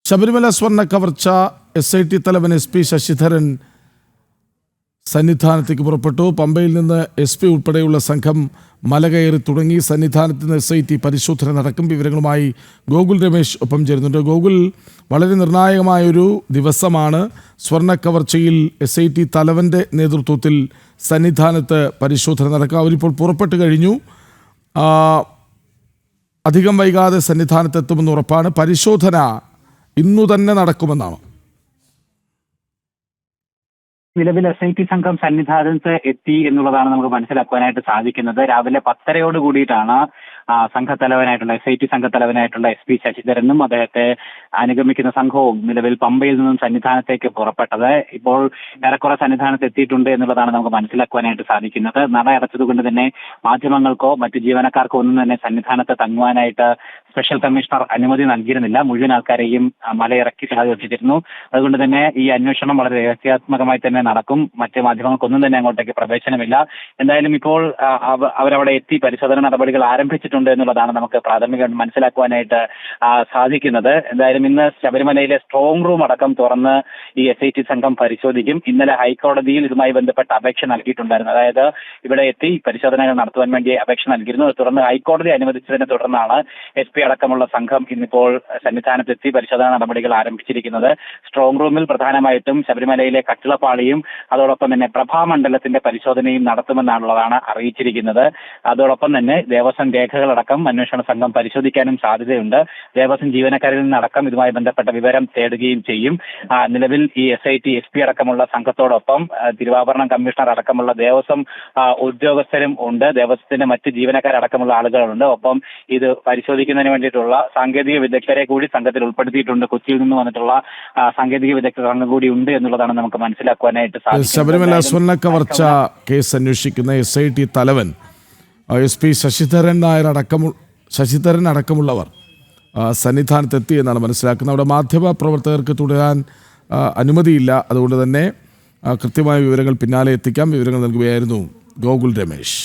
ശബരിമല സ്വർണ്ണ കവർച്ച SIT തലവൻ SP ശശിധരൻ സന്നിധാനത്തേക്ക് പുറപ്പെട്ടു. പമ്പയിൽ നിന്ന് SP ഉൾപ്പെടെയുള്ള സംഘം മലകയറി തുടങ്ങി. സന്നിധാനത്ത് നിന്ന് SIT പരിശോധന നടക്കും. വിവരങ്ങളുമായി ഗോകുൽ രമേശ് ഒപ്പം ചേരുന്നുണ്ട്. ഗോകുൽ, വളരെ നിർണായകമായൊരു ദിവസമാണ്. സ്വർണ്ണ കവർച്ചയിൽ SIT തലവൻ്റെ നേതൃത്വത്തിൽ സന്നിധാനത്ത് പരിശോധന നടക്കുക. അവരിപ്പോൾ പുറപ്പെട്ടു കഴിഞ്ഞു. അധികം വൈകാതെ സന്നിധാനത്തെത്തുമെന്ന് ഉറപ്പാണ്. പരിശോധന ഇന്നു തന്നെ നടക്കുമെന്നാണ്. നിലവിൽ SIT സംഘം സന്നിധാനത്ത് എത്തി എന്നുള്ളതാണ് നമുക്ക് മനസ്സിലാക്കുവാനായിട്ട് സാധിക്കുന്നത്. രാവിലെ 10:30 കൂടിയിട്ടാണ് സംഘത്തലവനായിട്ടുള്ള SIT സംഘത്തലവനായിട്ടുള്ള SP ശശിധരനും അദ്ദേഹത്തെ അനുഗമിക്കുന്ന സംഘവും നിലവിൽ പമ്പയിൽ നിന്നും സന്നിധാനത്തേക്ക് പുറപ്പെട്ടത്. ഇപ്പോൾ ഏറെക്കുറെ സന്നിധാനത്ത് എത്തിയിട്ടുണ്ട് എന്നുള്ളതാണ് നമുക്ക് മനസ്സിലാക്കുവാനായിട്ട് സാധിക്കുന്നത്. നട അടച്ചതുകൊണ്ട് തന്നെ മാധ്യമങ്ങൾക്കോ മറ്റു ജീവനക്കാർക്കോ ഒന്നും തന്നെ സന്നിധാനത്ത് തങ്ങുവാനായിട്ട് സ്പെഷ്യൽ കമ്മീഷണർ അനുമതി നൽകിയിരുന്നില്ല. മുഴുവൻ ആൾക്കാരെയും മലയിറക്കി സാധിച്ചിരുന്നു. അതുകൊണ്ട് തന്നെ ഈ അന്വേഷണം വളരെ രഹസ്യാത്മകമായി തന്നെ നടക്കും. മറ്റ് മാധ്യമങ്ങൾക്കൊന്നും തന്നെ അങ്ങോട്ടേക്ക് പ്രവേശനമില്ല. എന്തായാലും ഇപ്പോൾ അവരവിടെ എത്തി പരിശോധന നടപടികൾ ആരംഭിച്ചിട്ടുണ്ട് എന്നുള്ളതാണ് നമുക്ക് പ്രാഥമികമായി മനസ്സിലാക്കുവാനായിട്ട് സാധിക്കുന്നത്. എന്തായാലും ഇന്ന് ശബരിമലയിലെ സ്ട്രോങ് റൂം അടക്കം തുറന്ന് ഈ SIT സംഘം പരിശോധിക്കും. ഇന്നലെ ഹൈക്കോടതിയിൽ ഇതുമായി ബന്ധപ്പെട്ട അപേക്ഷ നൽകിയിട്ടുണ്ടായിരുന്നു. അതായത് ഇവിടെ എത്തി പരിശോധനകൾ നടത്തുവാൻ വേണ്ടി അപേക്ഷ നൽകിയിരുന്നു. തുടർന്ന് ഹൈക്കോടതി അനുവദിച്ചതിനെ തുടർന്നാണ് SP അടക്കമുള്ള സംഘം ഇന്നിപ്പോൾ സന്നിധാനത്തെത്തി പരിശോധനാ നടപടികൾ ആരംഭിച്ചിരിക്കുന്നത്. സ്ട്രോങ് റൂമിൽ പ്രധാനമായിട്ടും ശബരിമലയിലെ കട്ടിളപ്പാളിയും അതോടൊപ്പം തന്നെ പ്രഭാമണ്ഡലത്തിന്റെ പരിശോധനയും നടത്തുമെന്നാണുള്ളതാണ് അറിയിച്ചിരിക്കുന്നത്. അതോടൊപ്പം തന്നെ ദേവസ്വം രേഖകളടക്കം അന്വേഷണ സംഘം പരിശോധിക്കാനും സാധ്യതയുണ്ട്. ദേവസ്വം ജീവനക്കാരിൽ നിന്നടക്കം ഇതുമായി ബന്ധപ്പെട്ട വിവരം തേടുകയും ചെയ്യും. നിലവിൽ ഈ SIT SP അടക്കമുള്ള സംഘത്തോടൊപ്പം തിരുവാഭരണം കമ്മീഷണർ അടക്കമുള്ള ദേവസ്വം ഉദ്യോഗസ്ഥരും ഉണ്ട്. ദേവസ്വത്തിന്റെ മറ്റ് ജീവനക്കാരടക്കമുള്ള ആളുകളുണ്ട്. ഒപ്പം ഇത് പരിശോധിക്കുന്നതിന് വേണ്ടിയിട്ടുള്ള സാങ്കേതിക വിദഗ്ധരെ കൂടി സംഘത്തിൽ ഉൾപ്പെടുത്തിയിട്ടുണ്ട്. കൊച്ചിയിൽ നിന്ന് വന്നിട്ടുള്ള സാങ്കേതിക വിദഗ്ധർ സംഘം കൂടി ഉണ്ട് എന്നുള്ളതാണ് നമുക്ക് മനസ്സിലാക്കുവാനായിട്ട് സാധിക്കുന്നത്. ശബരിമല സ്വർണ്ണ കവർച്ച കേസ് അന്വേഷിക്കുന്ന SIT തലവൻ SP ശശിധരൻ അടക്കമുള്ളവർ സന്നിധാനത്തെത്തി എന്നാണ് മനസ്സിലാക്കുന്നത്. അവിടെ മാധ്യമ പ്രവർത്തകർക്ക് തുടരാൻ അനുമതിയില്ല. അതുകൊണ്ട് തന്നെ കൃത്യമായ വിവരങ്ങൾ പിന്നാലെ എത്തിക്കാം. വിവരങ്ങൾ നൽകുകയായിരുന്നു ഗോകുൽ രമേശ്.